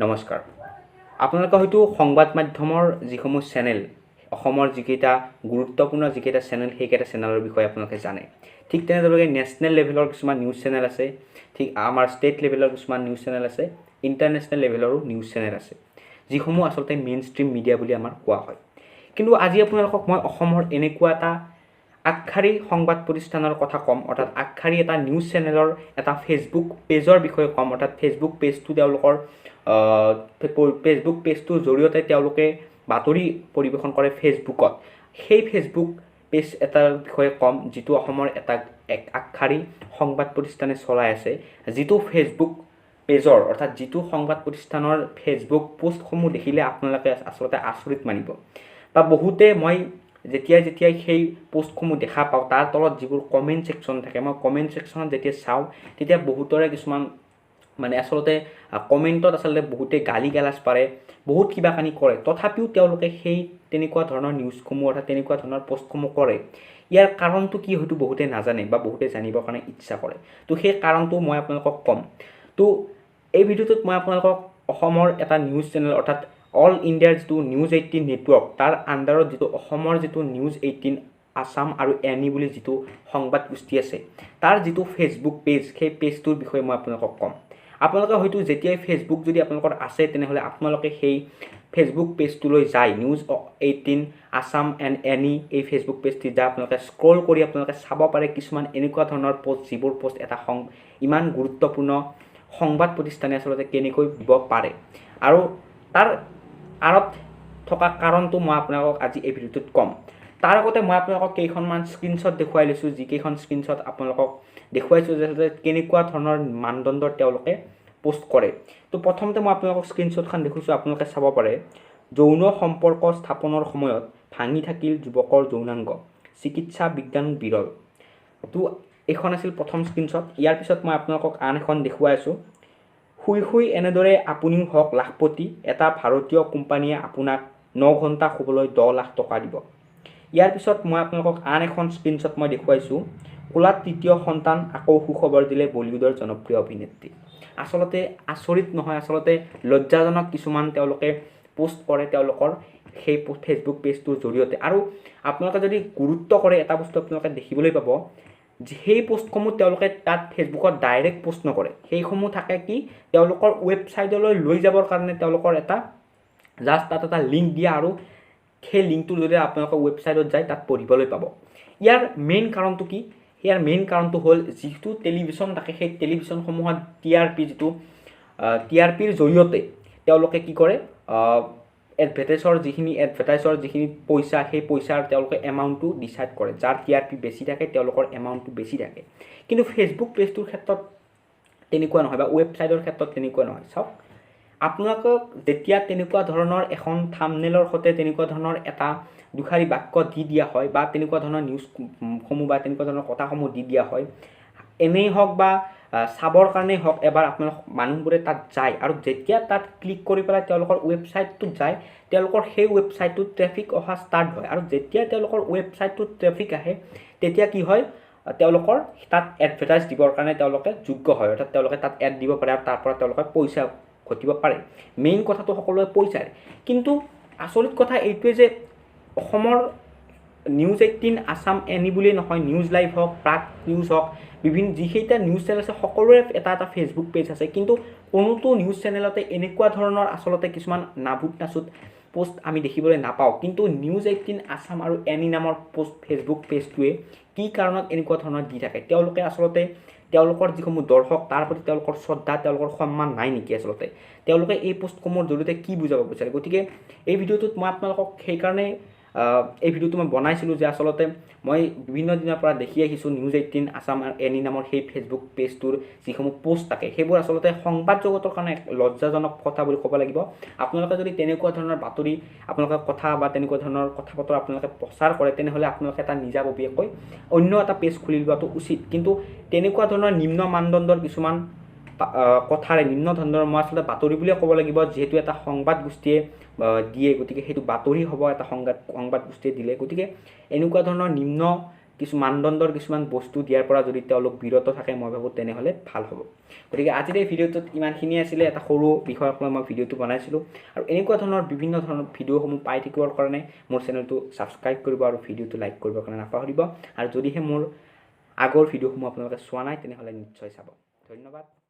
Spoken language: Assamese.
নমস্কাৰ। আপোনালোকে হয়তো সংবাদ মাধ্যমৰ যিসমূহ চেনেল অসমৰ যিকেইটা গুৰুত্বপূৰ্ণ যিকেইটা চেনেল সেইকেইটা চেনেলৰ বিষয়ে আপোনালোকে জানে। ঠিক তেনেদৰে নেশ্যনেল লেভেলৰ কিছুমান নিউজ চেনেল আছে, ঠিক আমাৰ ষ্টেট লেভেলৰ কিছুমান নিউজ চেনেল আছে, ইণ্টাৰনেশ্যনেল লেভেলৰো নিউজ চেনেল আছে, যিসমূহ আচলতে মেইন ষ্ট্ৰীম মিডিয়া বুলি আমাৰ কোৱা হয়। কিন্তু আজি আপোনালোকক মই অসমৰ এনেকুৱা এটা আগশাৰী সংবাদ প্ৰতিষ্ঠানৰ কথা ক'ম, অৰ্থাৎ আগশাৰী এটা নিউজ চেনেলৰ এটা ফেচবুক পেজৰ বিষয়ে ক'ম, অৰ্থাৎ ফেচবুক পেজটো তেওঁলোকৰ ফেচবুক পেজটোৰ জৰিয়তে তেওঁলোকে বাতৰি পৰিৱেশন কৰে ফেচবুকত। সেই ফেচবুক পেজ এটাৰ বিষয়ে ক'ম, যিটো অসমৰ এটা আগশাৰী সংবাদ প্ৰতিষ্ঠানে চলাই আছে, যিটো ফেচবুক পেজৰ অৰ্থাৎ যিটো সংবাদ প্ৰতিষ্ঠানৰ ফেচবুক পোষ্টসমূহ দেখিলে আপোনালোকে আচলতে আচৰিত মানিব। বা বহুতে মই যেতিয়াই সেই পোষ্টসমূহ দেখা পাওঁ, তাৰ তলত যিবোৰ কমেণ্ট ছেকশ্যন থাকে, মই কমেণ্ট ছেকশ্যনত যেতিয়া চাওঁ তেতিয়া বহুতৰে কিছুমান আচলতে কমেণ্টত আচলতে বহুতে গালি গালাজ পাৰে, বহুত কিবা কানি কৰে, তথাপিও তেওঁলোকে সেই তেনেকুৱা ধৰণৰ নিউজসমূহ অৰ্থাৎ তেনেকুৱা ধৰণৰ পোষ্টসমূহ কৰে। ইয়াৰ কাৰণটো কি হয়তো বহুতে নাজানে বা বহুতে জানিবৰ কাৰণে ইচ্ছা কৰে। তো সেই কাৰণটো মই আপোনালোকক ক'ম। তো এই ভিডিঅ'টোত মই আপোনালোকক অসমৰ এটা নিউজ চেনেল অৰ্থাৎ অল ইণ্ডিয়াৰ যিটো নিউজ 18 নেটৱৰ্ক, তাৰ আণ্ডাৰত যিটো অসমৰ যিটো নিউজ 18 আছাম আৰু এনি বুলি যিটো সংবাদ গোষ্ঠী আছে, তাৰ যিটো ফেচবুক পেজ, সেই পেজটোৰ বিষয়ে মই আপোনালোকক ক'ম। আপোনালোকে হয়তো যেতিয়াই ফেচবুক যদি আপোনালোকৰ আছে, তেনেহ'লে আপোনালোকে সেই ফেচবুক পেজটোলৈ যায়, নিউজ 18 আছাম এণ্ড এনি এই ফেচবুক পেজটি যায় আপোনালোকে স্ক্ৰল কৰি আপোনালোকে চাব পাৰে কিছুমান এনেকুৱা ধৰণৰ পোষ্ট, যিবোৰ পোষ্ট এটা ইমান গুৰুত্বপূৰ্ণ সংবাদ প্ৰতিষ্ঠানে আচলতে কেনেকৈ দিব পাৰে। আৰু তাৰ আঁৰত থকা কাৰণটো মই আপোনালোকক আজি এই ভিডিঅ'টোত ক'ম। তাৰ আগতে মই আপোনালোকক কেইখনমান স্ক্ৰীনশ্বট দেখুৱাই লৈছোঁ, যিকেইখন স্ক্ৰীনশ্বট আপোনালোকক দেখুৱাইছোঁ যে কেনেকুৱা ধৰণৰ মানদণ্ডৰ তেওঁলোকে পোষ্ট কৰে। তো প্ৰথমতে মই আপোনালোকক স্ক্ৰীনশ্বটখন দেখুৱাইছোঁ, আপোনালোকে চাব পাৰে। যৌন সম্পৰ্ক স্থাপনৰ সময়ত ভাঙি থাকিল যুৱকৰ যৌনাংগ, চিকিৎসা বিজ্ঞান বিৰল। তো এইখন আছিল প্ৰথম স্ক্ৰীনশ্বট। ইয়াৰ পিছত মই আপোনালোকক আন এখন দেখুৱাই আছোঁ। শুই এনেদৰে আপুনিও হওক লাখপতি, এটা ভাৰতীয় কোম্পানীয়ে আপোনাক 9 ঘণ্টা শুবলৈ 10 লাখ টকা দিব। ইয়াৰ পিছত মই আপোনালোকক আন এখন স্ক্ৰীনশ্বট মই দেখুৱাইছোঁ। কোলাত তৃতীয় সন্তান, আকৌ সুখবৰ দিলে বলিউডৰ জনপ্ৰিয় অভিনেত্ৰী। আচলতে আচৰিত নহয়, আচলতে লজ্জাজনক কিছুমান তেওঁলোকে পোষ্ট কৰে তেওঁলোকৰ সেই ফেচবুক পেজটোৰ জৰিয়তে। আৰু আপোনালোকে যদি গুৰুত্ব কৰে, এটা বস্তু আপোনালোকে দেখিবলৈ পাব, সেই পোষ্টসমূহ তেওঁলোকে তাত ফেচবুকত ডাইৰেক্ট পোষ্ট নকৰে। সেইসমূহ থাকে কি, তেওঁলোকৰ ৱেবছাইটলৈ লৈ যাবৰ কাৰণে তেওঁলোকৰ এটা জাষ্ট তাত এটা লিংক দিয়া, আৰু সেই লিংকটোৰ জৰিয়তে আপোনালোকৰ ৱেবছাইটত যায় তাত পঢ়িবলৈ পাব। ইয়াৰ মেইন কাৰণটো কি? ইয়াৰ মেইন কাৰণটো হ'ল, যিটো টেলিভিশ্যন থাকে সেই টেলিভিশ্যনসমূহত টিআৰপিৰ জৰিয়তে তেওঁলোকে কি কৰে, এডভাৰটাইজৰ যিখিনি পইচা, সেই পইচাৰ তেওঁলোকে এমাউণ্টটো ডিচাইড কৰে। যাৰ টিআৰপি বেছি থাকে তেওঁলোকৰ এমাউণ্টটো বেছি থাকে। কিন্তু ফেচবুক পেজটোৰ ক্ষেত্ৰত তেনেকুৱা নহয়, বা ৱেবছাইটৰ ক্ষেত্ৰত তেনেকুৱা নহয়। চাওক, আপোনালোকক যেতিয়া তেনেকুৱা ধৰণৰ এখন থাম্বনেইলৰ সৈতে তেনেকুৱা ধৰণৰ এটা দুষাৰী বাক্য দি দিয়া হয়, বা তেনেকুৱা ধৰণৰ নিউজসমূহ বা তেনেকুৱা ধৰণৰ কথাসমূহ দি দিয়া হয়, এনেই হওক বা চাবৰ কাৰণেই হওক, এবাৰ আপোনালোক মানুহবোৰে তাত যায়, আৰু যেতিয়া তাত ক্লিক কৰি পেলাই তেওঁলোকৰ ৱেবছাইটটোত যায়, তেওঁলোকৰ সেই ৱেবছাইটটোত ট্ৰেফিক অহা ষ্টাৰ্ট হয়। আৰু যেতিয়া তেওঁলোকৰ ৱেবছাইটটোত ট্ৰেফিক আহে, তেতিয়া কি হয়, তেওঁলোকৰ তাত এডভাৰটাইজ দিবৰ কাৰণে তেওঁলোকে যোগ্য হয়, অৰ্থাৎ তেওঁলোকে তাত এড দিব পাৰে, আৰু তাৰ পৰা তেওঁলোকে পইচা ঘটিব পাৰে। মেইন কথাটো সকলোৱে পইচাৰ। কিন্তু আচৰিত কথা এইটোৱে যে অসমৰ নিউজ 18 আছাম এনি বুলিয়েই নহয়, নিউজ লাইভ হওক, প্ৰাগ নিউজ হওক, বিভিন্ন যিকেইটা নিউজ চেনেল আছে সকলোৰে এটা এটা ফেচবুক পেজ আছে। কিন্তু কোনোটো নিউজ চেনেলতে এনেকুৱা ধৰণৰ আচলতে কিছুমান নাচুত পোষ্ট আমি দেখিবলৈ নাপাওঁ। কিন্তু নিউজ 18 আছাম আৰু এনি নামৰ ফেচবুক পেজটোৱে কি কাৰণত এনেকুৱা ধৰণৰ দি থাকে? তেওঁলোকে আচলতে তেওঁলোকৰ যিসমূহ দৰ্শক, তাৰ প্ৰতি তেওঁলোকৰ শ্ৰদ্ধা, তেওঁলোকৰ সন্মান নাই নেকি? আচলতে তেওঁলোকে এই পোষ্টসমূহৰ জৰিয়তে কি বুজাব বিচাৰে? গতিকে এই ভিডিঅ'টোত মই আপোনালোকক সেইকাৰণে এই ভিডিঅ'টো মই বনাইছিলোঁ যে আচলতে মই বিভিন্ন দিনৰ পৰা দেখি আহিছোঁ নিউজ 18 আছাম আৰু এনি নামৰ সেই ফেচবুক পেজটোৰ যিসমূহ পোষ্ট থাকে, সেইবোৰ আচলতে সংবাদ জগতৰ কাৰণে লজ্জাজনক কথা বুলি ক'ব লাগিব। আপোনালোকে যদি তেনেকুৱা ধৰণৰ বাতৰি, আপোনালোকে কথা বা তেনেকুৱা ধৰণৰ কথা বতৰা আপোনালোকে প্ৰচাৰ কৰে, তেনেহ'লে আপোনালোকে এটা নিজাববীয়াকৈ অন্য এটা পেজ খুলি লোৱাটো উচিত। কিন্তু তেনেকুৱা ধৰণৰ নিম্ন মানদণ্ডৰ কিছুমান কথাৰে, নিম্ন ধৰণৰ, মই আচলতে বাতৰি বুলিয়ে ক'ব লাগিব, যিহেতু এটা সংবাদ গোষ্ঠীয়ে দিয়ে, গতিকে সেইটো বাতৰি হ'ব, এটা সংবাদ গোষ্ঠীয়ে দিলে। গতিকে এনেকুৱা ধৰণৰ নিম্ন কিছু মানদণ্ডৰ কিছুমান বস্তু দিয়াৰ পৰা যদি তেওঁলোক বিৰত থাকে মই ভাবোঁ তেনেহ'লে ভাল হ'ব। গতিকে আজিৰ এই ভিডিঅ'টোত ইমানখিনি আছিলে, এটা সৰু বিষয়ক লৈ মই ভিডিঅ'টো বনাইছিলোঁ আৰু এনেকুৱা ধৰণৰ বিভিন্ন ধৰণৰ ভিডিঅ'সমূহ পাই থাকিবৰ কাৰণে মোৰ চেনেলটো ছাবস্ক্ৰাইব কৰিব আৰু ভিডিঅ'টো লাইক কৰিবৰ কাৰণে নাপাহৰিব। আৰু যদিহে মোৰ আগৰ ভিডিঅ'সমূহ আপোনালোকে চোৱা নাই তেনেহ'লে নিশ্চয় চাব। ধন্যবাদ।